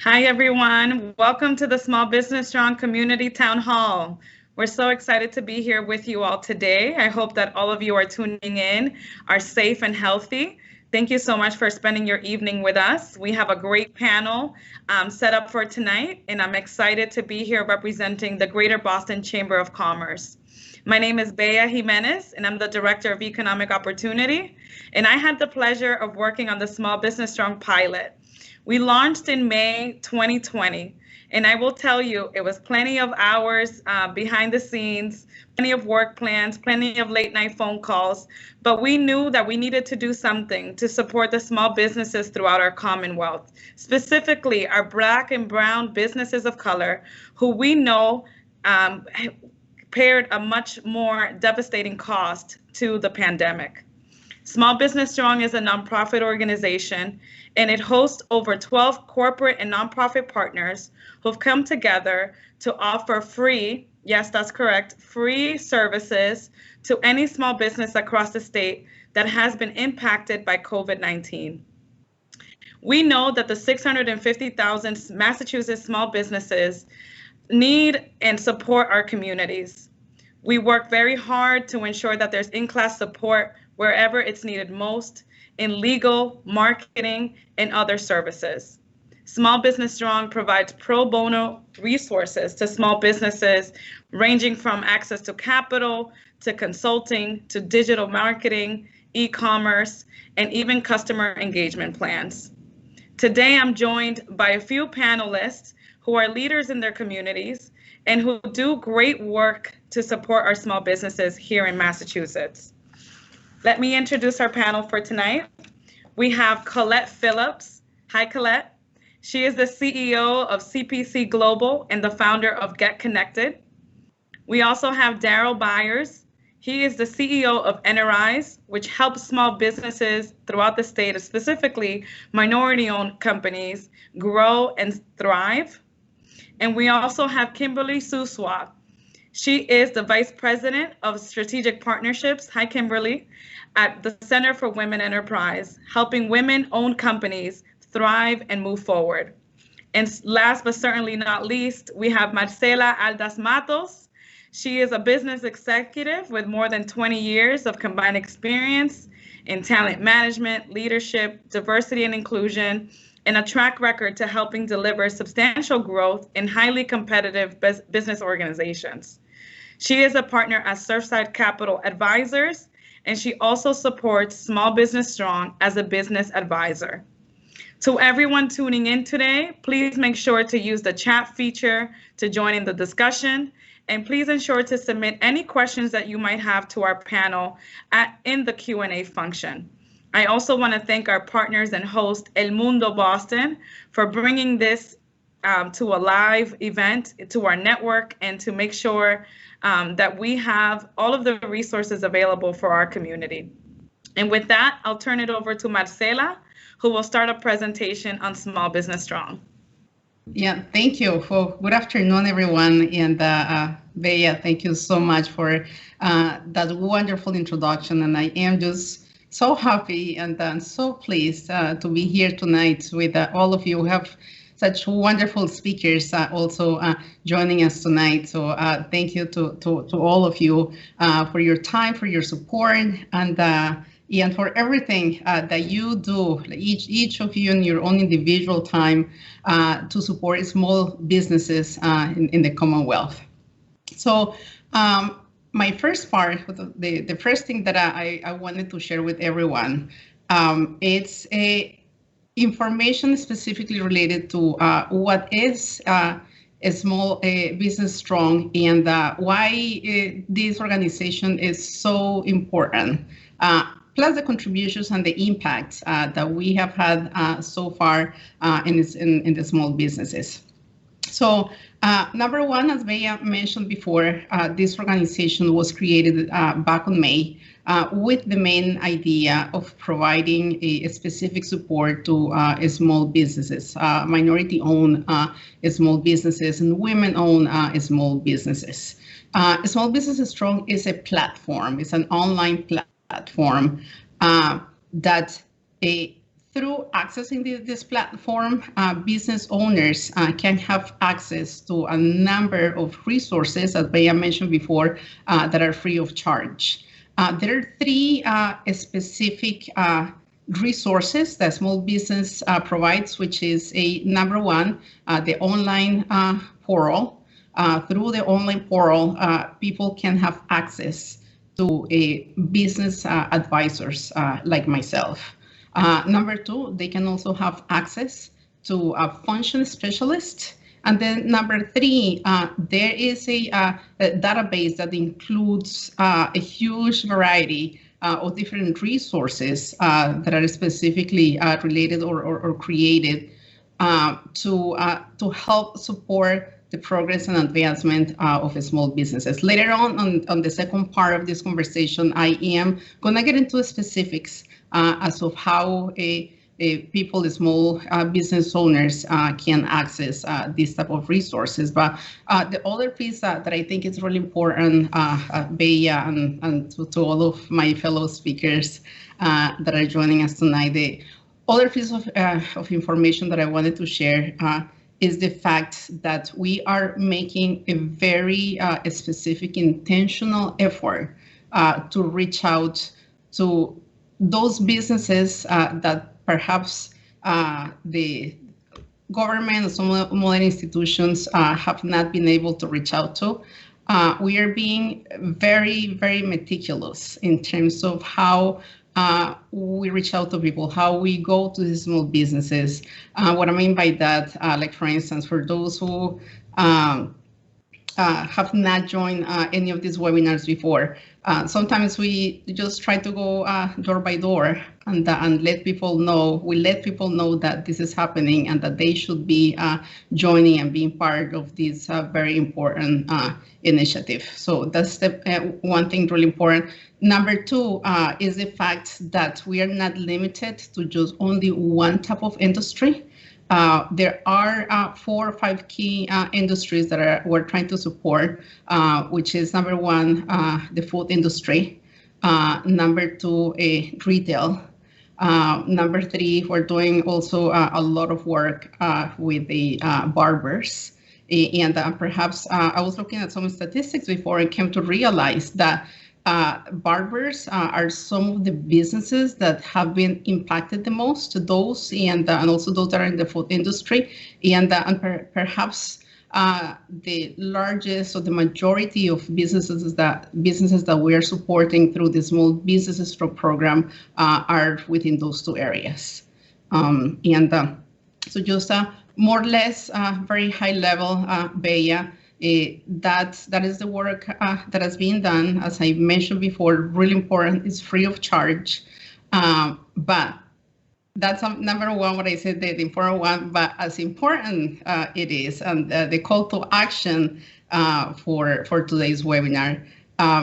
Hi, everyone. Welcome to the Small Business Strong Community Town Hall. We're so excited to be here with you all today. I hope that all of you are tuning in, are safe and healthy. Thank you so much for spending your evening with us. We have a great panel set up for tonight, and I'm excited to be here representing the Greater Boston Chamber of Commerce. My name is Bea Jimenez, and I'm the Director of Economic Opportunity, and I had the pleasure of working on the Small Business Strong pilot. We launched in May 2020, and I will tell you, it was plenty of hours behind the scenes, plenty of work plans, plenty of late night phone calls, but we knew that we needed to do something to support the small businesses throughout our Commonwealth, specifically our Black and Brown businesses of color, who we know pared a much more devastating cost to the pandemic. Small Business Strong is a nonprofit organization, and it hosts over 12 corporate and nonprofit partners who've come together to offer free, yes, that's correct, free services to any small business across the state that has been impacted by COVID-19. We know that the 650,000 Massachusetts small businesses need and support our communities. We work very hard to ensure that there's in-class support wherever it's needed most, in legal, marketing, and other services. Small Business Strong provides pro bono resources to small businesses, ranging from access to capital, to consulting, to digital marketing, e-commerce, and even customer engagement plans. Today, I'm joined by a few panelists who are leaders in their communities and who do great work to support our small businesses here in Massachusetts. Let me introduce our panel for tonight. We have Colette Phillips. Hi, Colette. She is the CEO of CPC Global and the founder of Get Connected. We also have Daryl Byers. He is the CEO of Enterprise, which helps small businesses throughout the state, specifically minority-owned companies, grow and thrive. And we also have Kimberly Suswa. She is the Vice President of Strategic Partnerships, hi Kimberly, at the Center for Women Enterprise, helping women-owned companies thrive and move forward. And last but certainly not least, we have Marcela Aldas Matos. She is a business executive with more than 20 years of combined experience in talent management, leadership, diversity and inclusion, and a track record to helping deliver substantial growth in highly competitive business organizations. She is a partner at Surfside Capital Advisors, and she also supports Small Business Strong as a business advisor. To everyone tuning in today, please make sure to use the chat feature to join in the discussion, and please ensure to submit any questions that you might have to our panel in the Q&A function. I also want to thank our partners and host El Mundo Boston for bringing this to a live event, to our network, and to make sure that we have all of the resources available for our community. And with that, I'll turn it over to Marcela, who will start a presentation on Small Business Strong. Yeah, thank you. Good afternoon, everyone. And Bea, thank you so much for that wonderful introduction. And I am just so happy and so pleased to be here tonight with all of you who have such wonderful speakers also joining us tonight. So thank you to all of you for your time, for your support, and for everything that you do, each of you in your own individual time to support small businesses in the Commonwealth. So my first part, the first thing that I wanted to share with everyone, it's information specifically related to what is a Small Business Strong and why this organization is so important, plus the contributions and the impact that we have had so far in the small businesses. So number one, as Bea mentioned before, this organization was created back in May with the main idea of providing a specific support to small businesses, minority-owned small businesses, and women-owned small businesses. Small Business Strong is a platform. It's an online platform that through accessing this platform, business owners can have access to a number of resources, as Bea mentioned before, that are free of charge. There are three specific resources that small business provides, which is number one, the online portal. Through the online portal, people can have access to business advisors like myself. Number two, they can also have access to a function specialist. And then number three, there is a database that includes a huge variety of different resources that are specifically related or created to help support the progress and advancement of small businesses. Later on the second part of this conversation, I am going to get into specifics as of how people, small business owners can access these type of resources. But the other piece that I think is really important, Bea, and to all of my fellow speakers that are joining us tonight, the other piece of information that I wanted to share is the fact that we are making a very specific, intentional effort to reach out to those businesses that perhaps the government or some other institutions have not been able to reach out to. We are being very, very meticulous in terms of how we reach out to people, how we go to these small businesses. What I mean by that, like for instance, for those who have not joined any of these webinars before, sometimes we just try to go door by door and let people know. We let people know that this is happening and that they should be joining and being part of this very important initiative. So that's the one thing really important. Number two is the fact that we are not limited to just only one type of industry. There are 4 or 5 key industries that we're trying to support, which is number one, the food industry. Number two, retail. Number three, we're doing also a lot of work with the barbers. And perhaps I was looking at some statistics before and came to realize that barbers are some of the businesses that have been impacted the most, those and also those that are in the food industry, and perhaps the largest or the majority of businesses that we are supporting through the Small Businesses Program are within those two areas. So just more or less very high level, Bea. That is the work that has been done. As I mentioned before, really important. It's free of charge, but that's number one. What I said, the important one, but as important it is, and the call to action for today's webinar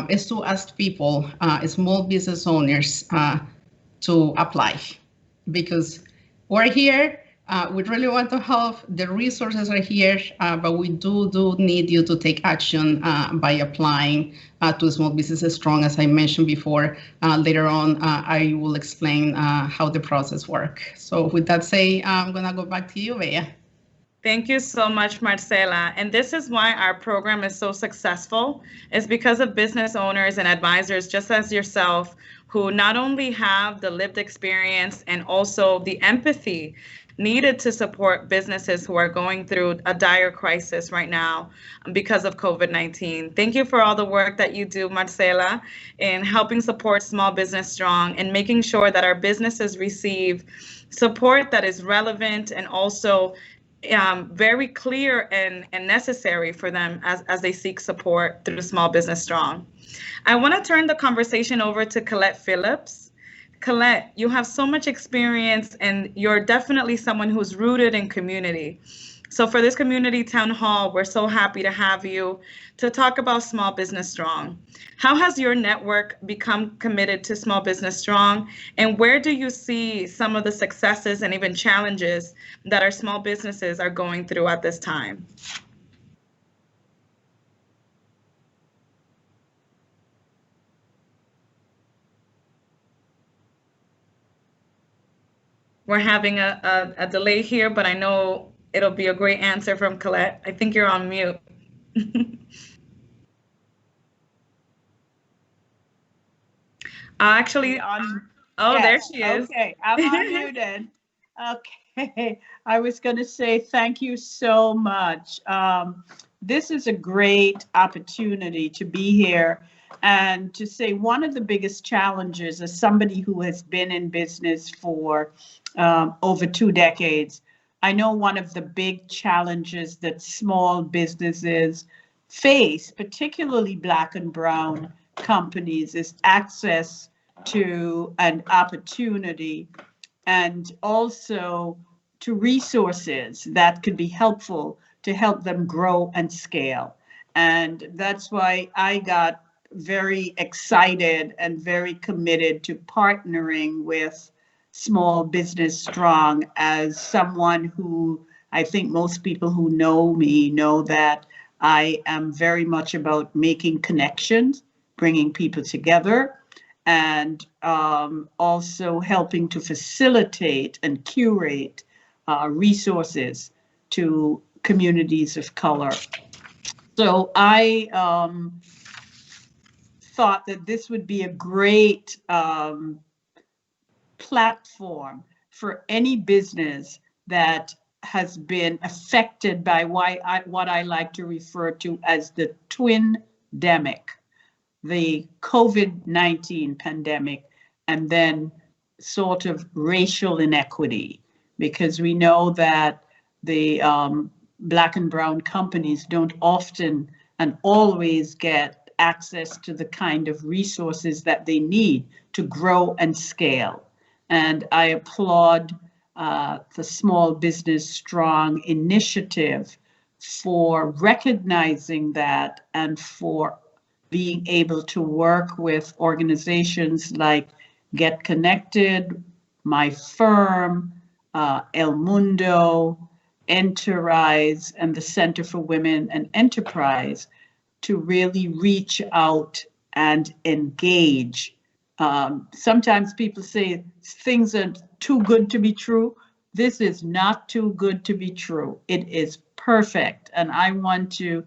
is to ask people, small business owners, to apply, because we're here. We really want to help. The resources are here, but we do need you to take action by applying to Small Businesses Strong. As I mentioned before, later on, I will explain how the process works. So with that said, I'm going to go back to you, Bea. Thank you so much, Marcela. And this is why our program is so successful. It's because of business owners and advisors just as yourself, who not only have the lived experience and also the empathy needed to support businesses who are going through a dire crisis right now because of COVID-19. Thank you for all the work that you do, Marcela, in helping support Small Business Strong and making sure that our businesses receive support that is relevant and also very clear and necessary for them as they seek support through Small Business Strong. I want to turn the conversation over to Colette Phillips. Colette, you have so much experience and you're definitely someone who's rooted in community. So for this community town hall, we're so happy to have you to talk about Small Business Strong. How has your network become committed to Small Business Strong? And where do you see some of the successes and even challenges that our small businesses are going through at this time? We're having a delay here, but I know it'll be a great answer from Colette. I think you're on mute. Actually, oh, Yes, there she is. Okay, I'm unmuted. Okay, I was going to say thank you so much. This is a great opportunity to be here and to say one of the biggest challenges as somebody who has been in business for over 2 decades. I know one of the big challenges that small businesses face, particularly Black and brown companies, is access to an opportunity and also to resources that could be helpful to help them grow and scale. And that's why I got very excited and very committed to partnering with Small Business Strong as someone who I think most people who know me know that I am very much about making connections, bringing people together, and also helping to facilitate and curate resources to communities of color. So I thought that this would be a great platform for any business that has been affected by what I like to refer to as the twin-demic, the COVID-19 pandemic, and then sort of racial inequity, because we know that the Black and brown companies don't often and always get access to the kind of resources that they need to grow and scale. And I applaud the Small Business Strong initiative for recognizing that and for being able to work with organizations like Get Connected, My Firm, El Mundo, Enterprise, and the Center for Women and Enterprise to really reach out and engage. Sometimes people say things are too good to be true. This is not too good to be true. It is perfect. And I want to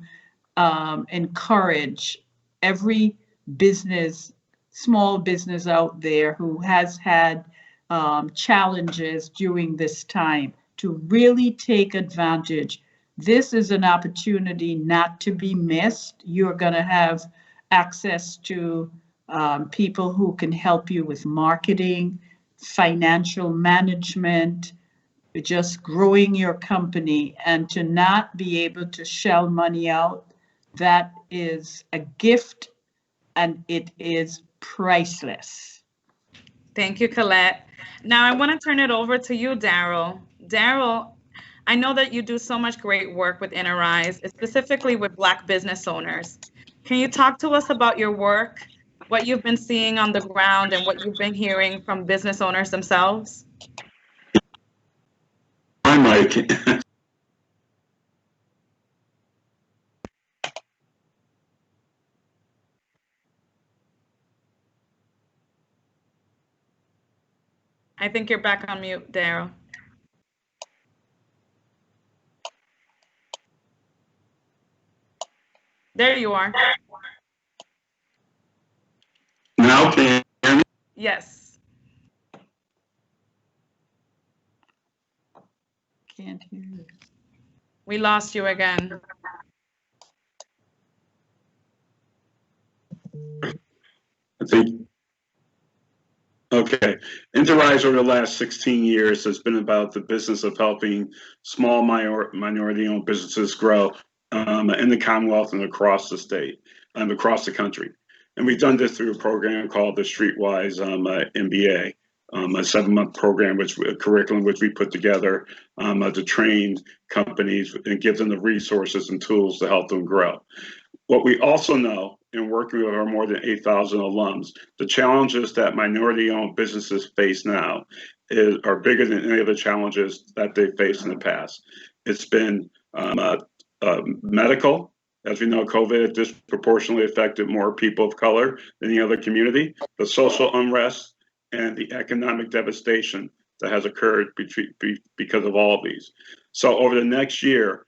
encourage every business, small business out there who has had challenges during this time to really take advantage. This is an opportunity not to be missed. You're going to have access to people who can help you with marketing, financial management, just growing your company, and to not be able to shell money out. That is a gift and it is priceless. Thank you, Colette. Now I want to turn it over to you, Daryl. Daryl, I know that you do so much great work with Enterprise, specifically with Black business owners. Can you talk to us about your work, what you've been seeing on the ground, and what you've been hearing from business owners themselves? Hi, Mike. I think you're back on mute, Daryl. There you are. Now can you hear me? Yes. Can't hear you. We lost you again. I think. Okay. Enterprise over the last 16 years has been about the business of helping small minority-owned businesses grow in the Commonwealth and across the state and across the country. And we've done this through a program called the Streetwise MBA, a 7-month program, a curriculum which we put together to train companies and give them the resources and tools to help them grow. What we also know in working with our more than 8,000 alums, the challenges that minority-owned businesses face now are bigger than any of the challenges that they faced in the past. It's been medical. As we know, COVID disproportionately affected more people of color than the other community, the social unrest, and the economic devastation that has occurred because of all of these. So over the next year,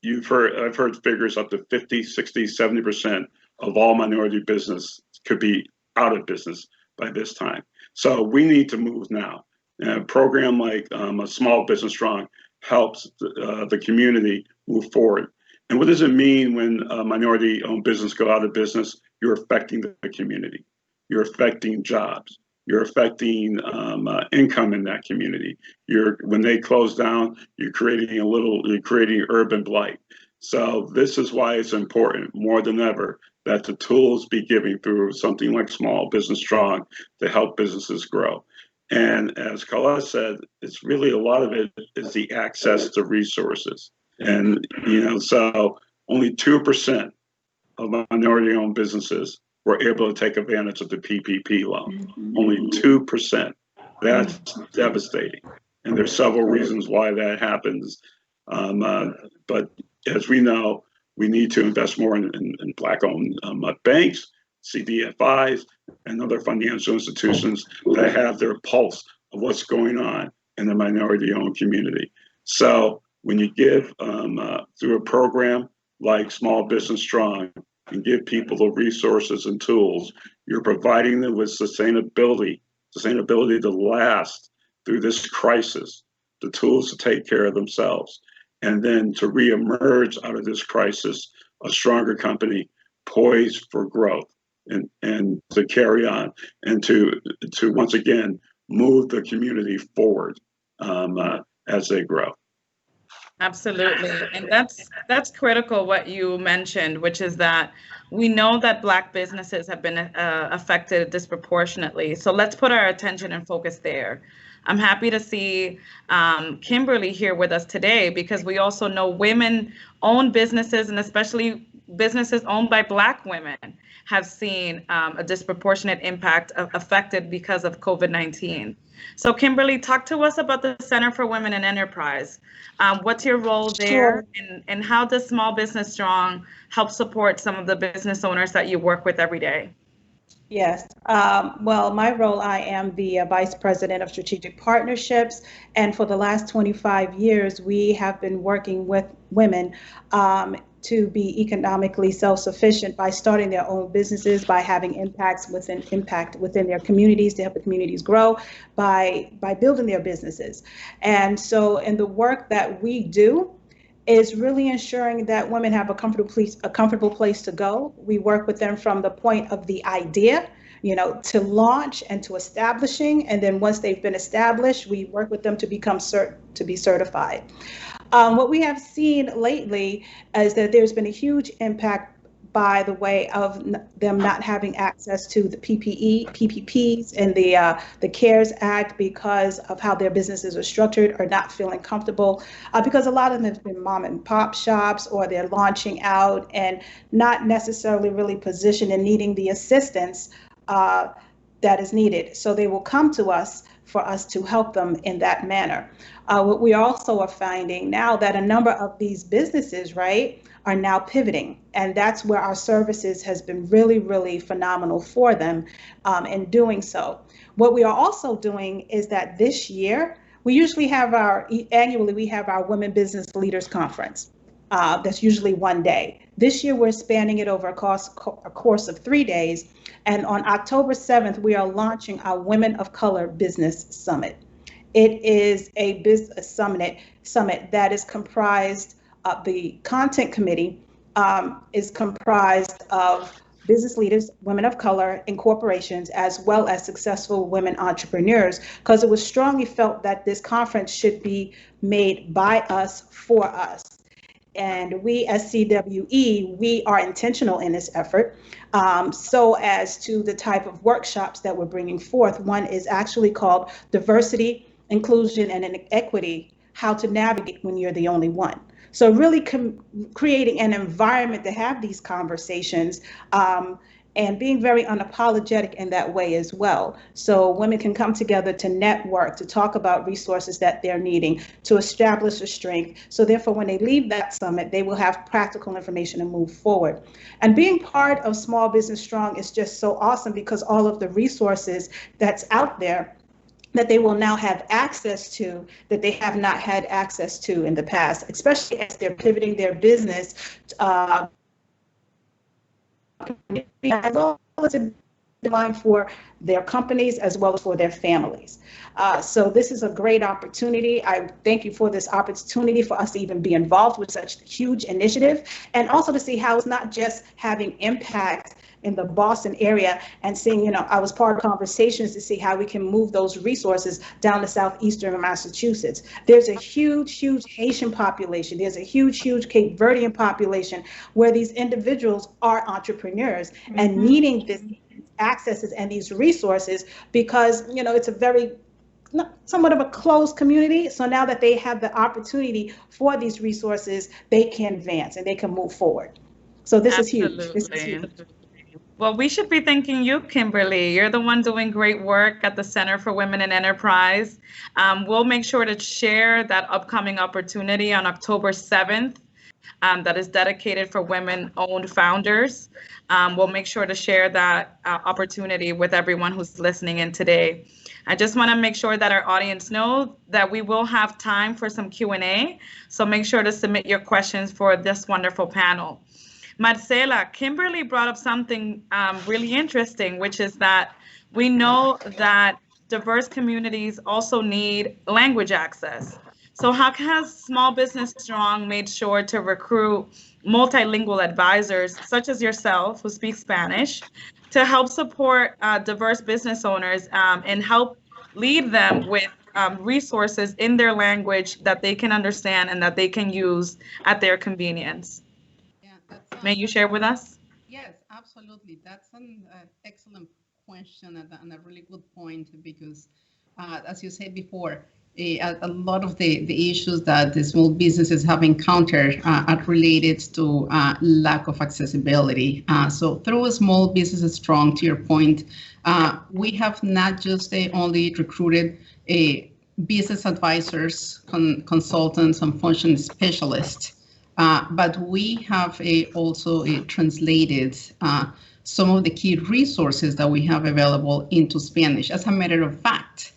I've heard figures up to 50, 60, 70% of all minority business could be out of business by this time. So we need to move now. A program like a Small Business Strong helps the community move forward. And what does it mean when a minority-owned business go out of business? You're affecting the community. You're affecting jobs. You're affecting income in that community. When they close down, you're creating urban blight. So this is why it's important more than ever that the tools be given through something like Small Business Strong to help businesses grow. And as Colette said, it's really a lot of it is the access to resources. And, so only 2% of minority-owned businesses were able to take advantage of the PPP loan. Only 2%. That's devastating. And there's several reasons why that happens. But as we know, we need to invest more in Black-owned banks, CDFIs, and other financial institutions that have their pulse of what's going on in the minority-owned community. So when you give through a program like Small Business Strong and give people the resources and tools, you're providing them with sustainability to last through this crisis, the tools to take care of themselves, and then to reemerge out of this crisis a stronger company poised for growth and to carry on and to once again move the community forward as they grow. Absolutely. And that's critical what you mentioned, which is that we know that Black businesses have been affected disproportionately. So let's put our attention and focus there. I'm happy to see Kimberly here with us today because we also know women-owned businesses, and especially businesses owned by Black women, have seen a disproportionate impact affected because of COVID-19. So Kimberly, talk to us about the Center for Women in Enterprise. What's your role there, and how does Small Business Strong help support some of the business owners that you work with every day? Yes. Well, my role, I am the Vice President of Strategic Partnerships. And for the last 25 years, we have been working with women to be economically self-sufficient by starting their own businesses, by having impact within their communities to help the communities grow, by building their businesses. And so in the work that we do, is really ensuring that women have a comfortable place to go. We work with them from the point of the idea, to launch and to establishing, and then once they've been established, we work with them to be certified. What we have seen lately is that there's been a huge impact by the way of them not having access to the PPPs and the CARES Act because of how their businesses are structured, or not feeling comfortable because a lot of them have been mom and pop shops, or they're launching out and not necessarily really positioned and needing the assistance that is needed. So they will come to us for us to help them in that manner. What we also are finding now that a number of these businesses, are now pivoting. And that's where our services has been really, really phenomenal for them in doing so. What we are also doing is that this year, we usually have annually we have our Women Business Leaders Conference. That's usually one day. This year, we're spanning it over a course of 3 days. And on October 7th, we are launching our Women of Color Business Summit. It is a business summit that is comprised of the content committee, is comprised of business leaders, women of color, and corporations, as well as successful women entrepreneurs, because it was strongly felt that this conference should be made by us, for us. And we as CWE, we are intentional in this effort, so as to the type of workshops that we're bringing forth. One is actually called Diversity, Inclusion, and Equity, How to Navigate When You're the Only One. So really creating an environment to have these conversations and being very unapologetic in that way as well. So women can come together to network, to talk about resources that they're needing, to establish a strength. So therefore, when they leave that summit, they will have practical information and move forward. And being part of Small Business Strong is just so awesome because all of the resources that's out there that they will now have access to that they have not had access to in the past, especially as they're pivoting their business as well as line for their companies as well as for their families. So this is a great opportunity. I thank you for this opportunity for us to even be involved with such a huge initiative, and also to see how it's not just having impact in the Boston area and seeing, I was part of conversations to see how we can move those resources down to southeastern Massachusetts. There's a huge Haitian population. There's a huge Cape Verdean population where these individuals are entrepreneurs and needing this accesses and these resources because, it's a very somewhat of a closed community. So now that they have the opportunity for these resources, they can advance and they can move forward. So this is huge. This is huge. Well, we should be thanking you, Kimberly. You're the one doing great work at the Center for Women in Enterprise. We'll make sure to share that upcoming opportunity on October 7th that is dedicated for women-owned founders. We'll make sure to share that opportunity with everyone who's listening in today. I just want to make sure that our audience know that we will have time for some Q&A, so make sure to submit your questions for this wonderful panel. Marcela, Kimberly brought up something really interesting, which is that we know that diverse communities also need language access. So how has Small Business Strong made sure to recruit multilingual advisors, such as yourself, who speak Spanish, to help support diverse business owners and help lead them with resources in their language that they can understand and that they can use at their convenience? May you share with us? Yes, absolutely. That's an excellent question and a really good point because, as you said before, a lot of the issues that the small businesses have encountered are related to lack of accessibility. So through Small Business Strong, to your point, we have not just only recruited business advisors, consultants, and function specialists, but we have also translated some of the key resources that we have available into Spanish. As a matter of fact,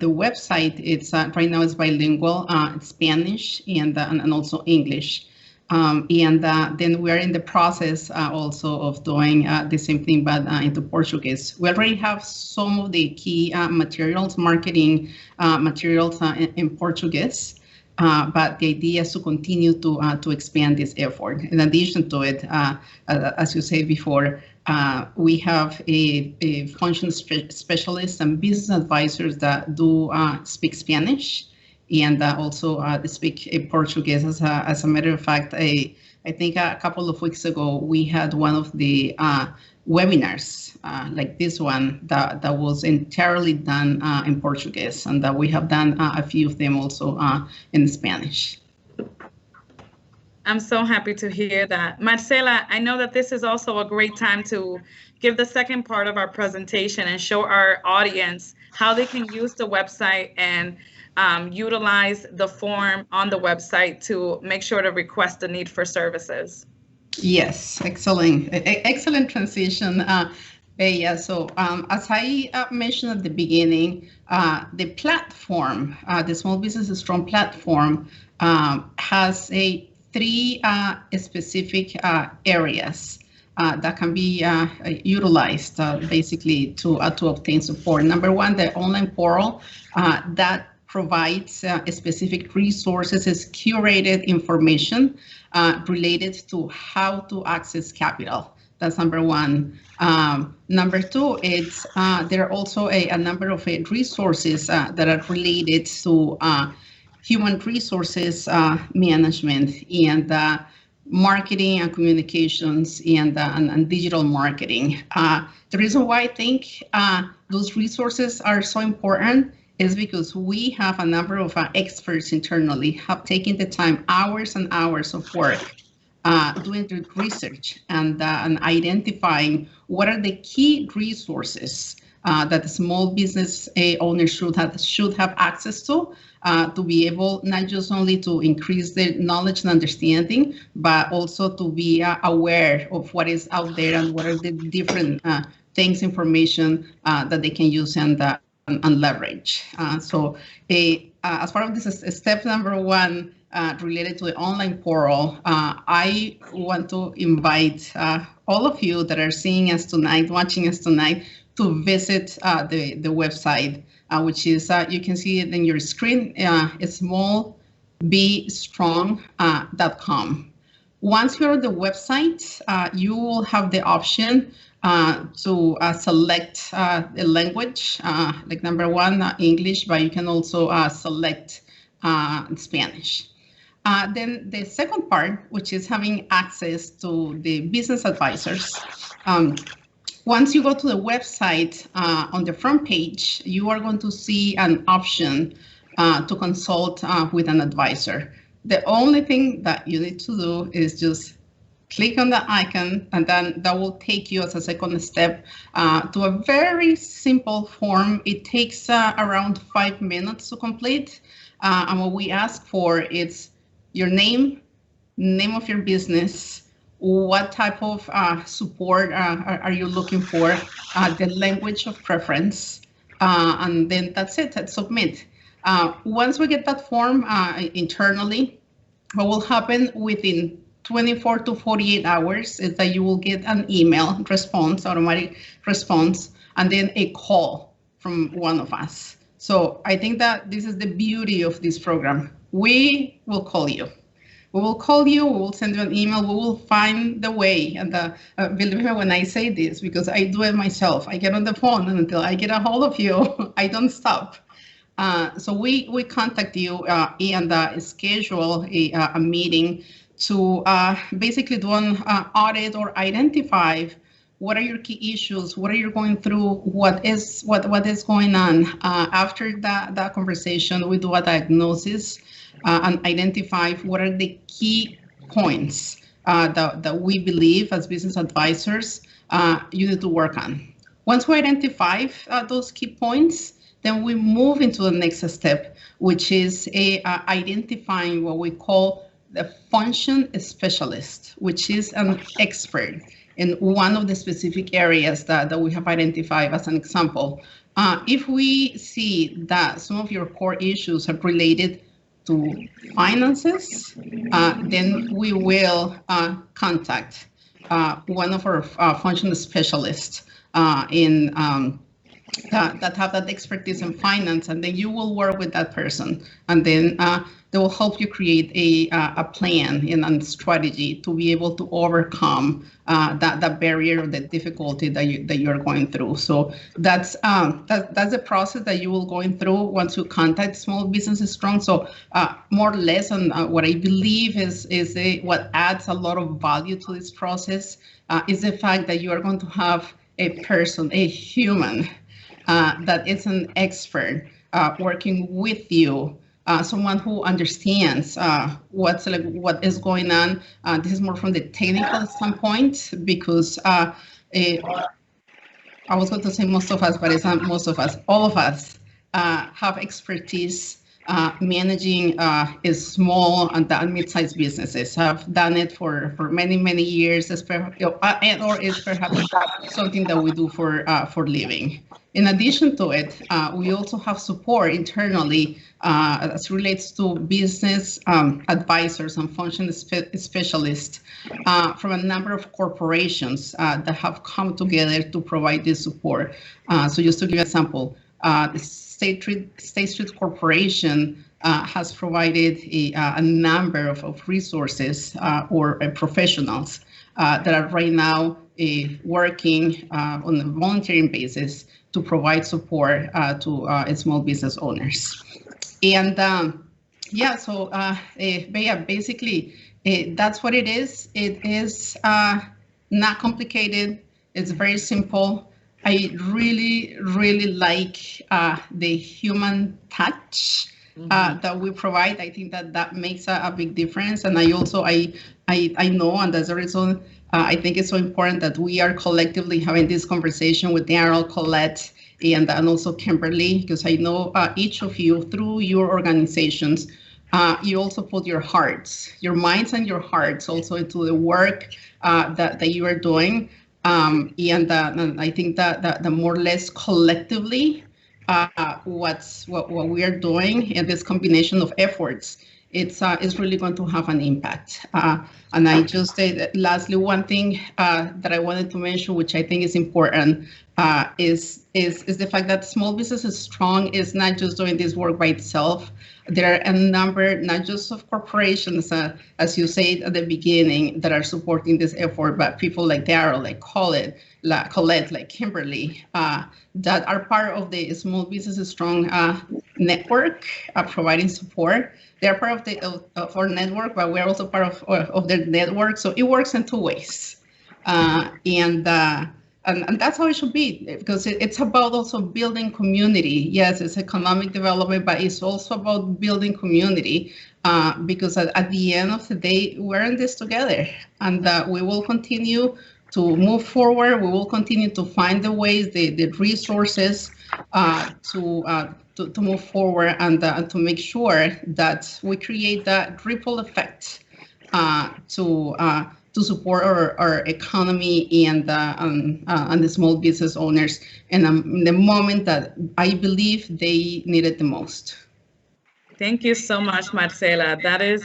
the website right now is bilingual, it's Spanish and also English. Then we're in the process also of doing the same thing, but into Portuguese. We already have some of the key materials, marketing materials in Portuguese. But the idea is to continue to expand this effort. In addition to it, as you said before, we have a function specialist and business advisors that do speak Spanish and also speak Portuguese. As a matter of fact, I think a couple of weeks ago, we had one of the webinars like this one that was entirely done in Portuguese, and that we have done a few of them also in Spanish. I'm so happy to hear that. Marcela, I know that this is also a great time to give the second part of our presentation and show our audience how they can use the website and utilize the form on the website to make sure to request the need for services. Yes, excellent transition. Yeah, so as I mentioned at the beginning, the platform, the Small Business Strong platform, has three specific areas that can be utilized basically to obtain support. Number one, the online portal that provides specific resources, is curated information related to how to access capital. That's number one. Number two, there are also a number of resources that are related to human resources management and marketing and communications and digital marketing. The reason why I think those resources are so important is because we have a number of experts internally have taken the time, hours and hours of work, doing the research and identifying what are the key resources that the small business owners should have access to be able not just only to increase their knowledge and understanding, but also to be aware of what is out there and what are the different things, information that they can use and and leverage. So as part of this step number one related to the online portal, I want to invite all of you that are seeing us tonight, watching us tonight, to visit the website, which is, you can see it in your screen, it's smallbstrong.com. Once you're on the website, you will have the option to select the language, like number one, English, but you can also select Spanish. Then the second part, which is having access to the business advisors. Once you go to the website, on the front page, you are going to see an option to consult with an advisor. The only thing that you need to do is just click on the icon, and then that will take you as a second step to a very simple form. It takes around 5 minutes to complete. And what we ask for is your name of your business, what type of support are you looking for, the language of preference, and then that's it, that's submit. Once we get that form internally, what will happen within 24 to 48 hours is that you will get an email response, automatic response, and then a call from one of us. So I think that this is the beauty of this program. We will call you. We will call you, we will send you an email, we will find the way. And believe me when I say this, because I do it myself. I get on the phone, and until I get a hold of you, I don't stop. So we contact you and schedule a meeting to basically do an audit or identify what are your key issues, what are you going through, what is going on. After that conversation, we do a diagnosis and identify what are the key points that we believe as business advisors you need to work on. Once we identify those key points, then we move into the next step, which is identifying what we call the function specialist, which is an expert in one of the specific areas that we have identified as an example. If we see that some of your core issues are related to finances, then we will contact one of our function specialists that have that expertise in finance, and then you will work with that person, and then they will help you create a plan and a strategy to be able to overcome that barrier or the difficulty that you're going through. So that's the process that you will going through once you contact Small Business Strong. So more or less on what I believe is what adds a lot of value to this process is the fact that you are going to have a person, a human, that is an expert working with you, someone who understands what is going on. This is more from the technical standpoint, because I was going to say most of us, but it's not most of us. All of us have expertise managing small and mid-sized businesses. Have done it for many years, or is perhaps something that we do for living. In addition to it, we also have support internally as relates to business advisors and function specialists from a number of corporations that have come together to provide this support. So just to give you an example, the State Street Corporation has provided a number of resources or professionals that are right now working on a volunteering basis to provide support to small business owners. And basically that's what it is. It is not complicated. It's very simple. I really like the human touch that we provide. I think that makes a big difference. And I also, I know, and as a result, I think it's so important that we are collectively having this conversation with Daryl, Colette, and also Kimberly, because I know each of you, through your organizations, you also put your hearts, your minds and your hearts also into the work that you are doing. And I think that the more or less collectively, what we are doing, and this combination of efforts, it's really going to have an impact. And I just say lastly, one thing that I wanted to mention, which I think is important, is the fact that Small Business is Strong is not just doing this work by itself. There are a number, not just of corporations, as you said at the beginning, that are supporting this effort, but people like Daryl, like Colette, like Kimberly, that are part of the Small Business Strong network, providing support. They're part of our network, but we're also part of their network. So it works in two ways. And that's how it should be, because it's about also building community. Yes, it's economic development, but it's also about building community, because at the end of the day, we're in this together, and we will continue to move forward. We will continue to find the ways, the resources to move forward, and to make sure that we create that ripple effect to support our economy and the small business owners in the moment that I believe they need it the most. Thank you so much, Marcela. That is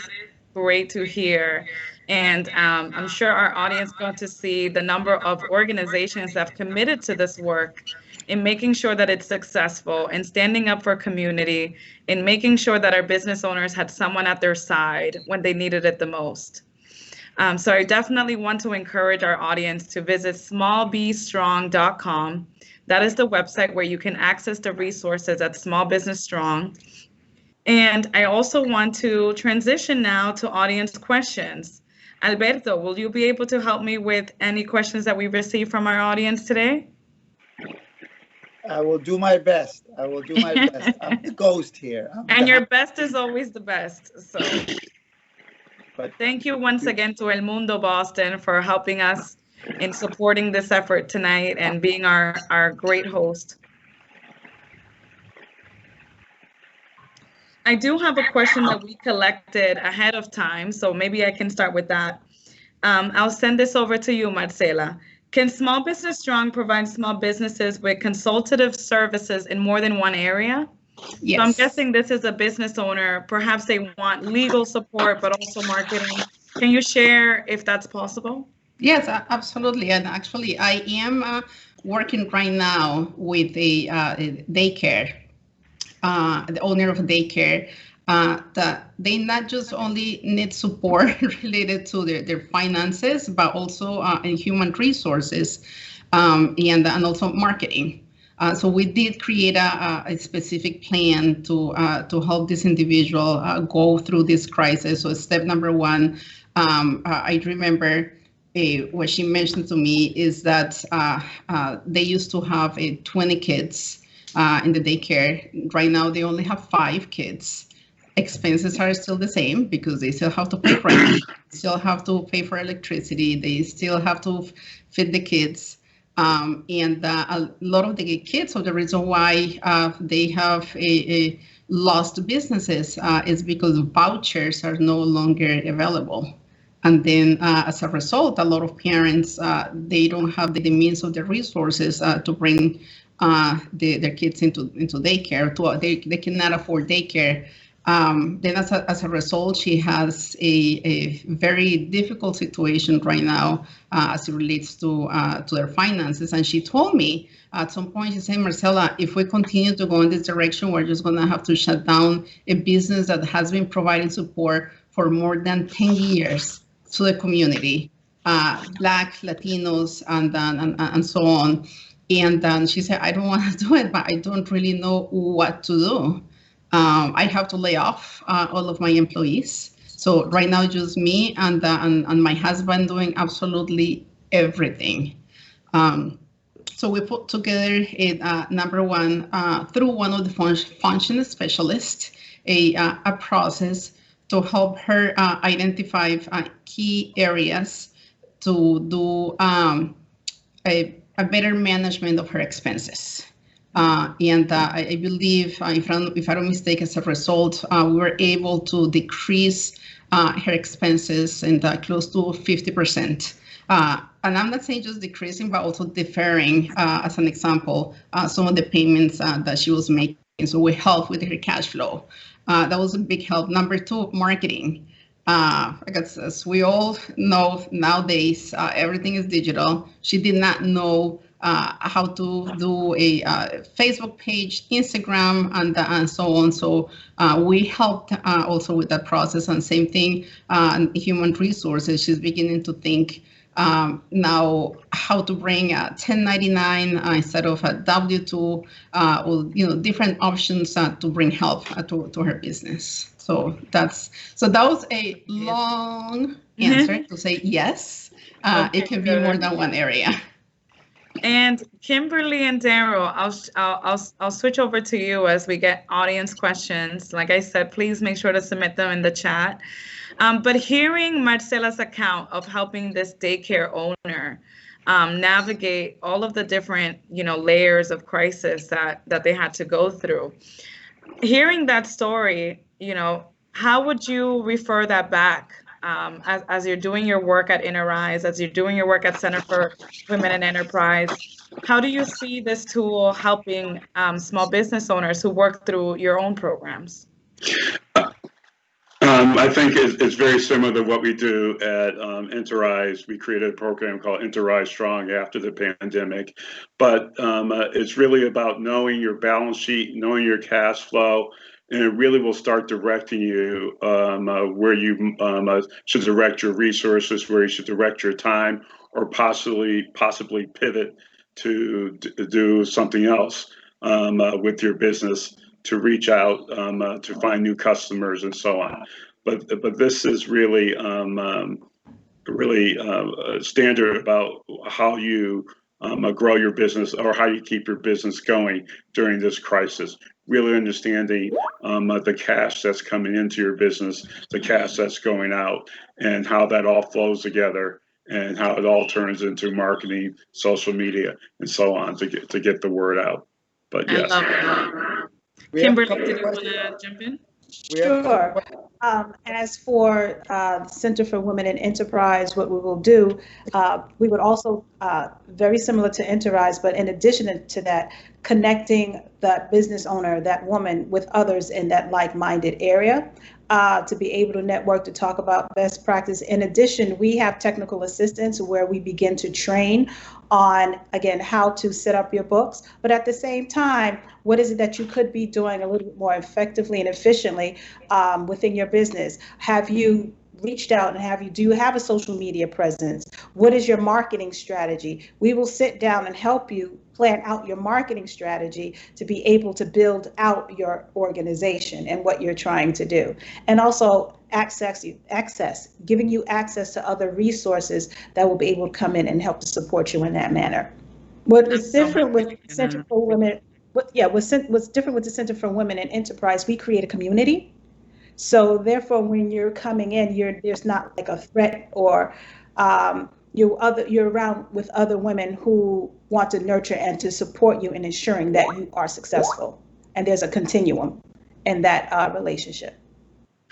great to hear. And I'm sure our audience got to see the number of organizations that have committed to this work in making sure that it's successful, and standing up for community, in making sure that our business owners had someone at their side when they needed it the most. So I definitely want to encourage our audience to visit smallbstrong.com. That is the website where you can access the resources at Small Business Strong. And I also want to transition now to audience questions. Alberto, will you be able to help me with any questions that we received from our audience today? I will do my best. I will do my best. I'm the ghost here. And your best is always the best. So thank you once again to El Mundo Boston for helping us in supporting this effort tonight and being our great host. I do have a question that we collected ahead of time, so maybe I can start with that. I'll send this over to you, Marcela. Can Small Business Strong provide small businesses with consultative services in more than one area? Yes. So I'm guessing this is a business owner. Perhaps they want legal support, but also marketing. Can you share if that's possible? Yes, absolutely. And actually, I am working right now with a daycare, the owner of a daycare, that they not just only need support related to their finances, but also in human resources, and also marketing. So we did create a specific plan to help this individual go through this crisis. So step number one, I remember what she mentioned to me is that they used to have 20 kids in the daycare. Right now, they only have 5 kids. Expenses are still the same because they still have to pay rent, still have to pay for electricity, they still have to feed the kids. And a lot of the kids, so the reason why they have lost businesses is because vouchers are no longer available. And then as a result, a lot of parents, they don't have the means of the resources to bring their kids into daycare. They cannot afford daycare. Then as a result, she has a very difficult situation right now as it relates to their finances. And she told me at some point, she said, Marcela, if we continue to go in this direction, we're just going to have to shut down a business that has been providing support for more than 10 years to the community, Black, Latinos, and so on. And she said, I don't want to do it, but I don't really know what to do. I have to lay off all of my employees. So right now, just me and my husband doing absolutely everything. So we put together number one, through one of the function specialists, a process to help her identify key areas to do a better management of her expenses. And I believe, if I don't mistake, as a result, we were able to decrease her expenses and close to 50%. And I'm not saying just decreasing, but also deferring, as an example, some of the payments that she was making. So we help with her cash flow. That was a big help. Number two, marketing. I guess as we all know nowadays, everything is digital. She did not know how to do a Facebook page, Instagram, and so on. So we helped also with that process. And same thing, human resources. She's beginning to think now how to bring a 1099 instead of a W-2, or different options to bring help to her business. So that was a long answer to say yes. Okay, it can be more than one area. And Kimberly and Daryl, I'll switch over to you as we get audience questions. Like I said, please make sure to submit them in the chat. But hearing Marcela's account of helping this daycare owner navigate all of the different, layers of crisis that they had to go through, hearing that story, how would you refer that back as you're doing your work at Interrise, as you're doing your work at Center for Women in Enterprise? How do you see this tool helping small business owners who work through your own programs? I think it's very similar to what we do at Interrise. We created a program called Interrise Strong after the pandemic, but it's really about knowing your balance sheet, knowing your cash flow, and it really will start directing you where you should direct your resources, where you should direct your time, or possibly pivot to do something else with your business, to reach out to find new customers and so on. But this is really standard about how you grow your business, or how you keep your business going during this crisis. Really understanding the cash that's coming into your business, the cash that's going out, and how that all flows together, and how it all turns into marketing, social media, and so on to get the word out. But yes. I love that. Kimberly, did you want to jump in? Sure. As for the Center for Women in Enterprise, what we will do, we would also, very similar to Interrise, but in addition to that, connecting that business owner, that woman, with others in that like-minded area, to be able to network, to talk about best practice. In addition, we have technical assistance where we begin to train on, again, how to set up your books, but at the same time, what is it that you could be doing a little bit more effectively and efficiently within your business? Have you reached out, and do you have a social media presence? What is your marketing strategy? We will sit down and help you plan out your marketing strategy to be able to build out your organization and what you're trying to do. And also giving you access to other resources that will be able to come in and help to support you in that manner. What is different with Center for Women, what's different with the Center for Women in Enterprise, we create a community. So therefore, when you're coming in, there's not like a threat, or you're around with other women who want to nurture and to support you in ensuring that you are successful. And there's a continuum in that relationship.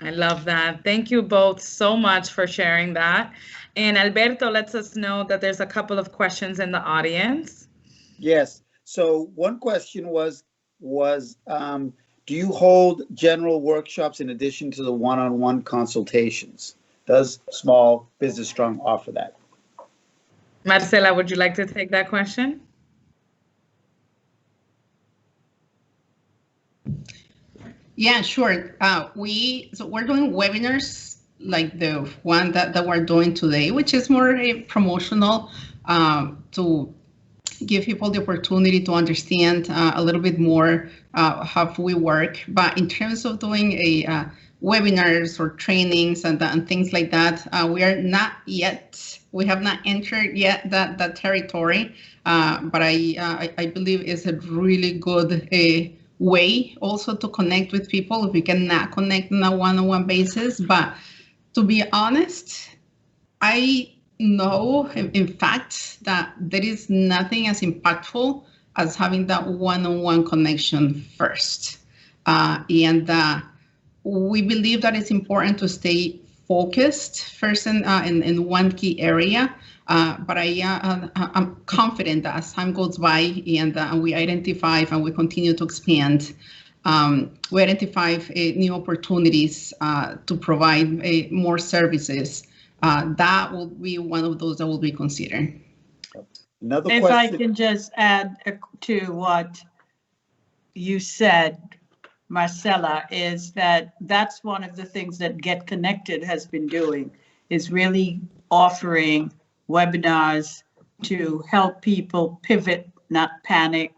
I love that. Thank you both so much for sharing that. And Alberto lets us know that there's a couple of questions in the audience. Yes. So one question was do you hold general workshops in addition to the one-on-one consultations? Does Small Business Strong offer that? Marcela, would you like to take that question? Yeah, sure. We're doing webinars like the one that we're doing today, which is more promotional, to give people the opportunity to understand a little bit more how we work. But in terms of doing webinars or trainings and things like that, we have not entered yet that territory. But I believe it's a really good way also to connect with people if we cannot connect on a one-on-one basis. But to be honest, I know, in fact, that there is nothing as impactful as having that one-on-one connection first. And we believe that it's important to stay focused first in one key area. But I'm confident that as time goes by and we identify and we continue to expand, we identify new opportunities to provide more services. That will be one of those that will be considered. Another If question. I can just add to what you said, Marcella, is that's one of the things that Get Connected has been doing, is really offering webinars to help people pivot, not panic,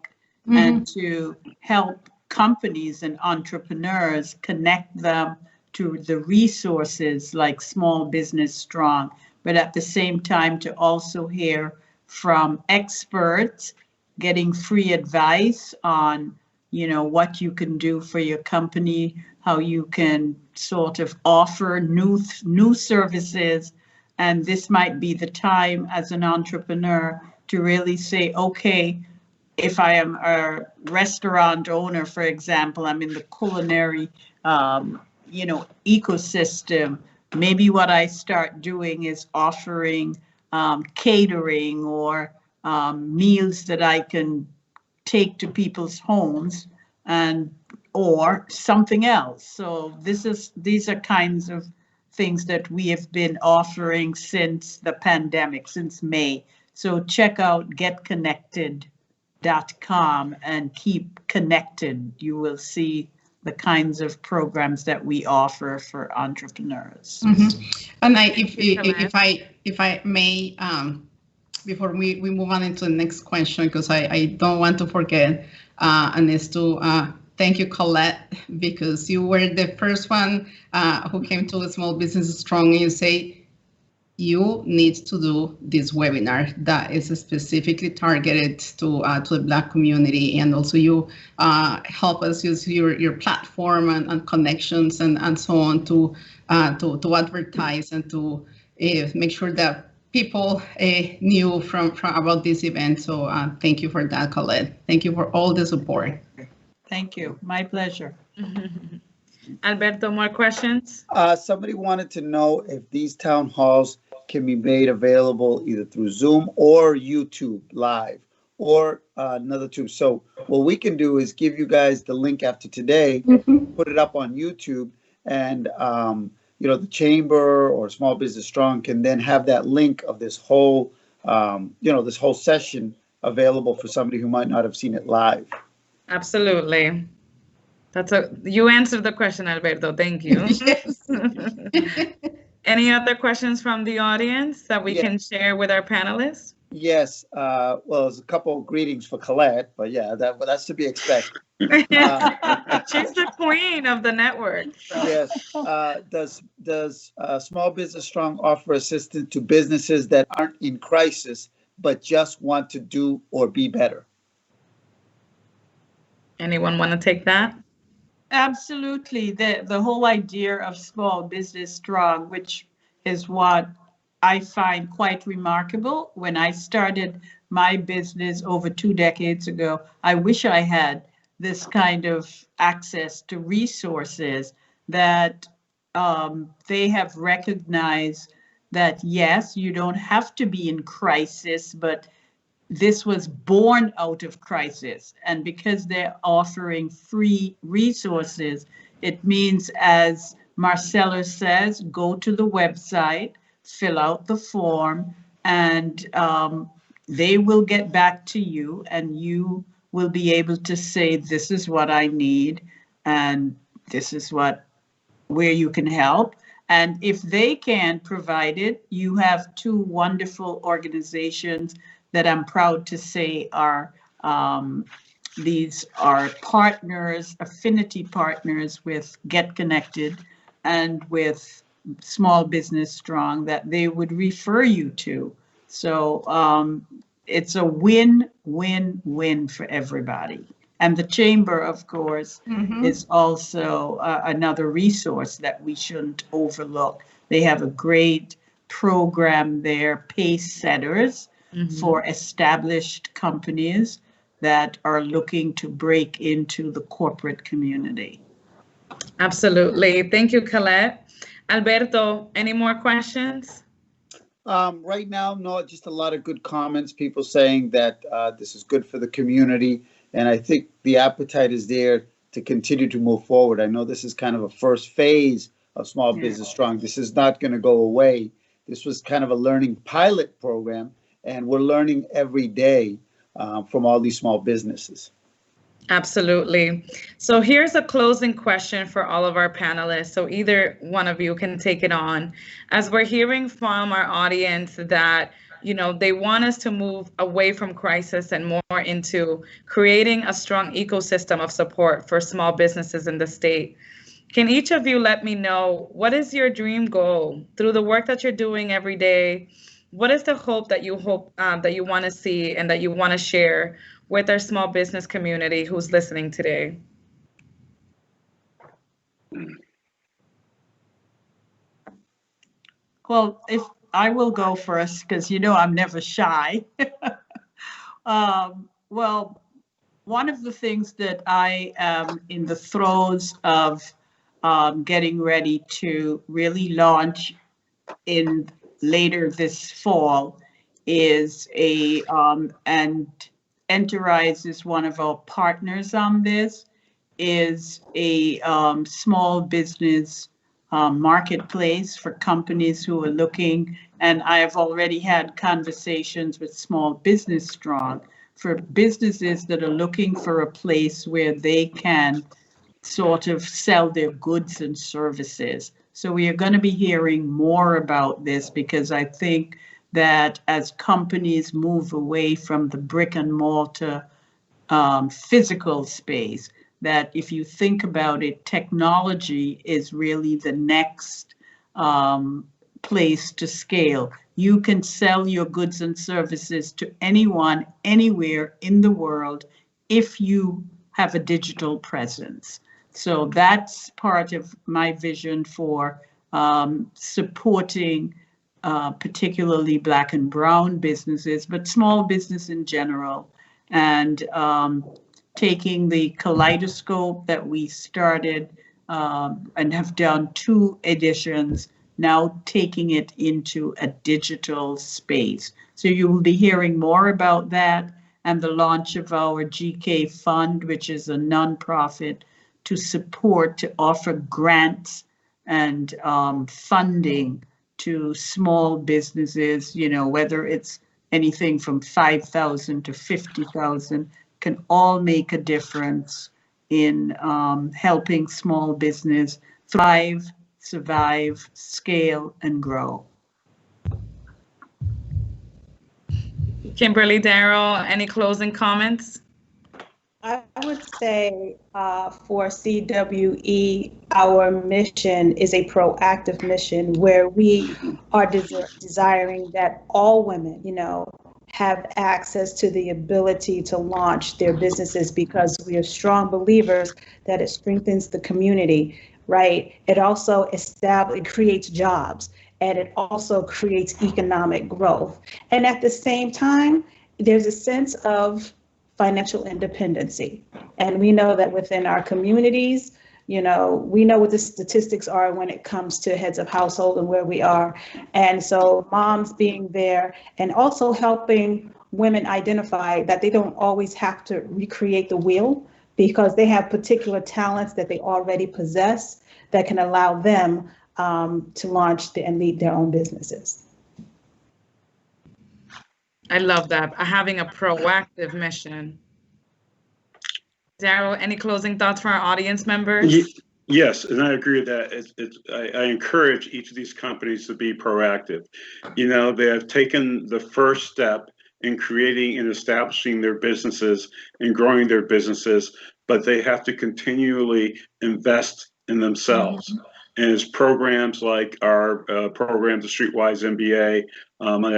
and to help companies and entrepreneurs connect them to the resources like Small Business Strong, but at the same time to also hear from experts, getting free advice on, what you can do for your company, how you can sort of offer new services. And this might be the time as an entrepreneur to really say, okay, if I am a restaurant owner, for example, I'm in the culinary, ecosystem. Maybe what I start doing is offering catering or meals that I can take to people's homes or something else. So these are kinds of things that we have been offering since the pandemic, since May. So check out getconnected.com and keep connected. You will see the kinds of programs that we offer for entrepreneurs. And if I may, before we move on into the next question, because I don't want to forget, and is to thank you, Colette, because you were the first one who came to Small Business Strong, and you say, you need to do this webinar that is specifically targeted to the Black community, and also you help us use your platform and connections and so on to advertise and to make sure that people knew from about this event. So thank you for that, Colette. Thank you for all the support. Thank you. My pleasure. Alberto, more questions? Somebody wanted to know if these town halls can be made available either through Zoom or YouTube live or another tube. So what we can do is give you guys the link after today, put it up on YouTube, and the chamber or Small Business Strong can then have that link of this whole this whole session available for somebody who might not have seen it live. Absolutely. You answered the question, Alberto. Thank you. Yes. Any other questions from the audience that we can share with our panelists? Yes. Well, there's a couple of greetings for Colette, but yeah, that's to be expected. She's the queen of the network. So. Yes. Does Small Business Strong offer assistance to businesses that aren't in crisis but just want to do or be better? Anyone want to take that? Absolutely. The whole idea of Small Business Strong, which is what I find quite remarkable. When I started my business over 2 decades ago, I wish I had this kind of access to resources that they have recognized that, yes, you don't have to be in crisis, but this was born out of crisis. And because they're offering free resources, it means, as Marcella says, go to the website, fill out the form, and they will get back to you, and you will be able to say, this is what I need, and this is where you can help. And if they can provide it, you have 2 wonderful organizations that I'm proud to say are these are partners, affinity partners with Get Connected and with Small Business Strong that they would refer you to. So it's a win-win-win for everybody. And the Chamber, of course, is also another resource that we shouldn't overlook. They have a great program there, Pace Setters, for established companies that are looking to break into the corporate community. Absolutely. Thank you, Colette. Alberto, any more questions? Right now, no, just a lot of good comments, people saying that this is good for the community. And I think the appetite is there to continue to move forward. I know this is kind of a first phase of Small Business Strong. This is not going to go away. This was kind of a learning pilot program, and we're learning every day from all these small businesses. Absolutely. So here's a closing question for all of our panelists. So either one of you can take it on. As we're hearing from our audience that, you know, they want us to move away from crisis and more into creating a strong ecosystem of support for small businesses in the state. Can each of you let me know, what is your dream goal through the work that you're doing every day? What is the hope that you want to see and that you want to share with our small business community who's listening today? Well, if I will go first, because you know I'm never shy. Well, one of the things that I am in the throes of getting ready to really launch in later this fall is and Enterprise is one of our partners on this, is a small business marketplace for companies who are looking, and I have already had conversations with Small Business Strong for businesses that are looking for a place where they can sort of sell their goods and services. So we are going to be hearing more about this, because I think that as companies move away from the brick and mortar physical space, that if you think about it, technology is really the next place to scale. You can sell your goods and services to anyone, anywhere in the world, if you have a digital presence. So that's part of my vision for supporting particularly Black and Brown businesses, but small business in general, and taking the kaleidoscope that we started and have done 2 editions, now taking it into a digital space. So you will be hearing more about that, and the launch of our GK Fund, which is a nonprofit to support, to offer grants and funding to small businesses, you know, whether it's anything from 5,000 to 50,000, can all make a difference in helping small business thrive, survive, scale, and grow. Kimberly, Daryl, any closing comments? I would say for CWE, our mission is a proactive mission where we are desiring that all women, you know, have access to the ability to launch their businesses, because we are strong believers that it strengthens the community, right? It also creates jobs, and it also creates economic growth. And at the same time, there's a sense of financial independency. And we know that within our communities, you know, we know what the statistics are when it comes to heads of household and where we are. And so moms being there and also helping women identify that they don't always have to recreate the wheel, because they have particular talents that they already possess that can allow them to launch and lead their own businesses. I love that, having a proactive mission. Daryl, any closing thoughts for our audience members? Yes, and I agree with that. I encourage each of these companies to be proactive. You know, they have taken the first step in creating and establishing their businesses and growing their businesses, but they have to continually invest in themselves. Mm-hmm. And it's programs like our program, the Streetwise MBA,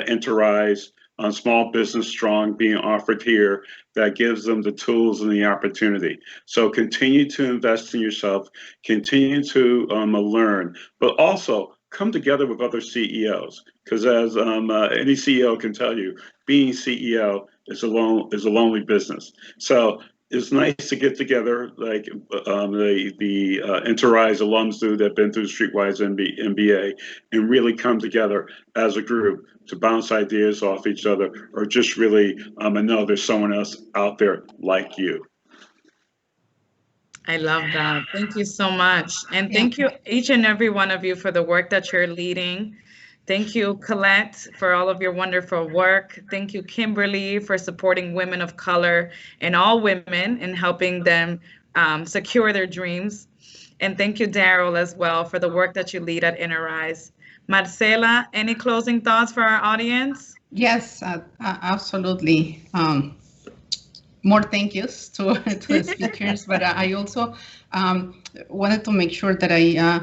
Enterprise, on Small Business Strong being offered here, that gives them the tools and the opportunity. So continue to invest in yourself, continue to learn, but also come together with other CEOs, because as any CEO can tell you, being CEO is a lonely business. So it's nice to get together like the Enterprise alums do that've been through Streetwise MBA and really come together as a group to bounce ideas off each other, or just really know there's someone else out there like you. I love that. Thank you so much. And thank you, each and every one of you, for the work that you're leading. Thank you, Colette, for all of your wonderful work. Thank you, Kimberly, for supporting women of color and all women and helping them secure their dreams. And thank you, Daryl, as well, for the work that you lead at Enterprise. Marcela, any closing thoughts for our audience? Yes, absolutely. More thank yous to the speakers, but I also wanted to make sure that I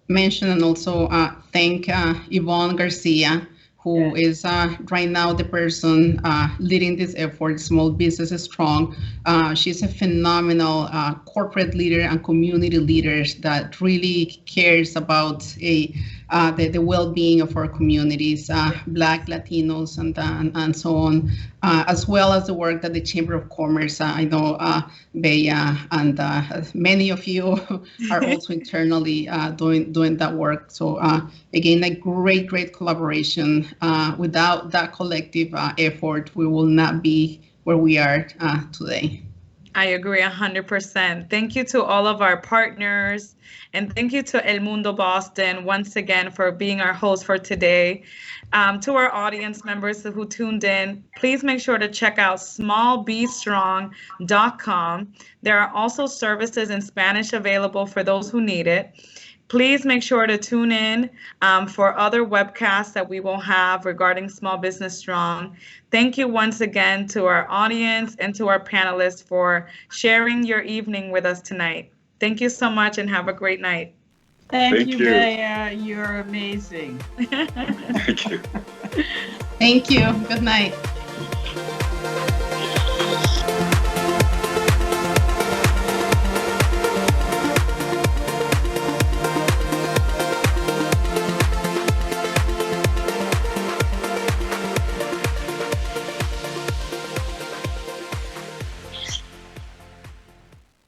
mention and also thank Yvonne Garcia, who is right now the person leading this effort, Small Business is Strong. She's a phenomenal corporate leader and community leader that really cares about the well-being of our communities, Black, Latinos, and so on, as well as the work that the Chamber of Commerce, I know Bea and many of you are also internally doing that work. So again, a great collaboration. Without that collective effort, we will not be where we are today. I agree 100%. Thank you to all of our partners, and thank you to El Mundo Boston once again for being our host for today. To our audience members who tuned in, please make sure to check out smallbestrong.com. There are also services in Spanish available for those who need it. Please make sure to tune in for other webcasts that we will have regarding Small Business Strong. Thank you once again to our audience and to our panelists for sharing your evening with us tonight. Thank you so much and have a great night. Thank you, Bea. You're amazing. Thank you. Thank you. Good night.